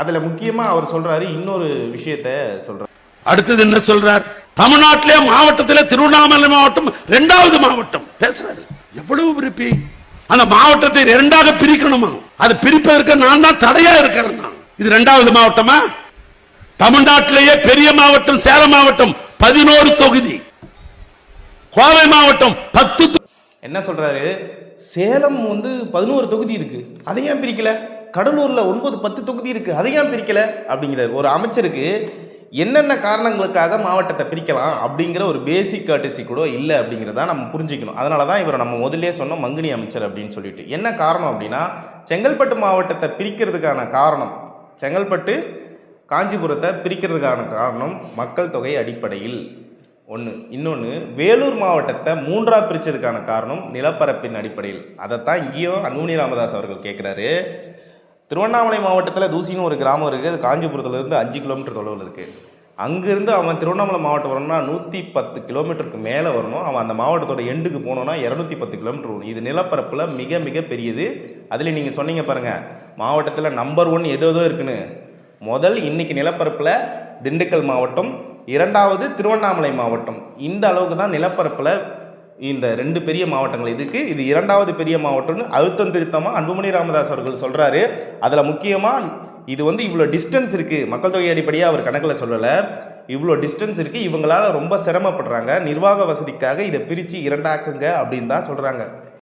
அதுல முக்கியமா அவர் சொல்றாரு, இன்னொரு விஷயத்த சொல்றாரு. அடுத்தது என்ன சொல்றார்? தமிழ்நாட்டிலே மாவட்டத்தில் திருவண்ணாமலை மாவட்டம் 2வது மாவட்டம் பேசுறாரு. எவ்வளவு விருப்பி அந்த மாவட்டத்தை 2ஆக பிரிக்கணுமா? அது பிரிப்பதற்கு நான் தான் தடையா இருக்கிறேன். இது 2வது மாவட்டமா? தமிழ்நாட்டிலேயே பெரிய மாவட்டம் சேலம் மாவட்டம் 11 தொகுதி, கோவை மாவட்டம் 10. என்ன சொல்றாரு? சேலம் 11 தொகுதி இருக்கு, அதை ஏன் பிரிக்கல? கடலூர்ல 9-10 தொகுதி இருக்கு, அதை ஏன் பிரிக்கல அப்படிங்கிறார். ஒரு அமைச்சருக்கு என்னென்ன காரணங்களுக்காக மாவட்டத்தை பிரிக்கலாம் அப்படிங்கிற ஒரு பேசிக் கர்டசி கூட இல்லை அப்படிங்கிறத நம்ம புரிஞ்சுக்கணும். அதனால தான் இவரை நம்ம முதல்ல சொன்னோம் மங்கினி அமைச்சர் அப்படின்னு சொல்லிட்டு. என்ன காரணம் அப்படின்னா, செங்கல்பட்டு மாவட்டத்தை பிரிக்கிறதுக்கான காரணம், செங்கல்பட்டு காஞ்சிபுரத்தை பிரிக்கிறதுக்கான காரணம் மக்கள் தொகை அடிப்படையில் ஒன்று. இன்னொன்று, வேலூர் மாவட்டத்தை 3ஆக பிரித்ததுக்கான காரணம் நிலப்பரப்பின் அடிப்படையில். அதைத்தான் இங்கேயும் அன்புமணி ராமதாஸ் அவர்கள் கேட்குறாரு. திருவண்ணாமலை மாவட்டத்தில் தூசின்னு ஒரு கிராமம் இருக்குது, அது காஞ்சிபுரத்துலேருந்து 5 கிலோமீட்டர் தொலைவில் இருக்குது. அங்கேருந்து அவன் திருவண்ணாமலை மாவட்டம் வரணும்னா 110 கிலோமீட்டருக்கு மேலே வரணும். அவன் அந்த மாவட்டத்தோட எண்டுக்கு போனோன்னா 210 கிலோமீட்டர் வரும். இது நிலப்பரப்பில் மிக மிக பெரியது. அதில் நீங்கள் சொன்னீங்க பாருங்கள், மாவட்டத்தில் நம்பர் 1 எதோ இருக்குன்னு. முதல் இன்னைக்கு நிலப்பரப்பில் திண்டுக்கல் மாவட்டம், 2வது திருவண்ணாமலை மாவட்டம். இந்த அளவுக்கு தான் நிலப்பரப்பில் இந்த 2 பெரிய மாவட்டங்கள் இதுக்கு. இது 2வது பெரிய மாவட்டம்னு அழுத்தம் திருத்தமாக அன்புமணி ராமதாஸ் அவர்கள் சொல்கிறாரு. அதில் முக்கியமாக இது இவ்வளோ டிஸ்டன்ஸ் இருக்குது, மக்கள் தொகை அடிப்படையாக அவர் கணக்கில் சொல்லலை, இவ்வளோ டிஸ்டன்ஸ் இருக்குது, இவங்களால் ரொம்ப சிரமப்படுறாங்க, நிர்வாக வசதிக்காக இதை பிரித்து 2ஆக்குங்க அப்படின்னு தான் சொல்கிறாங்க.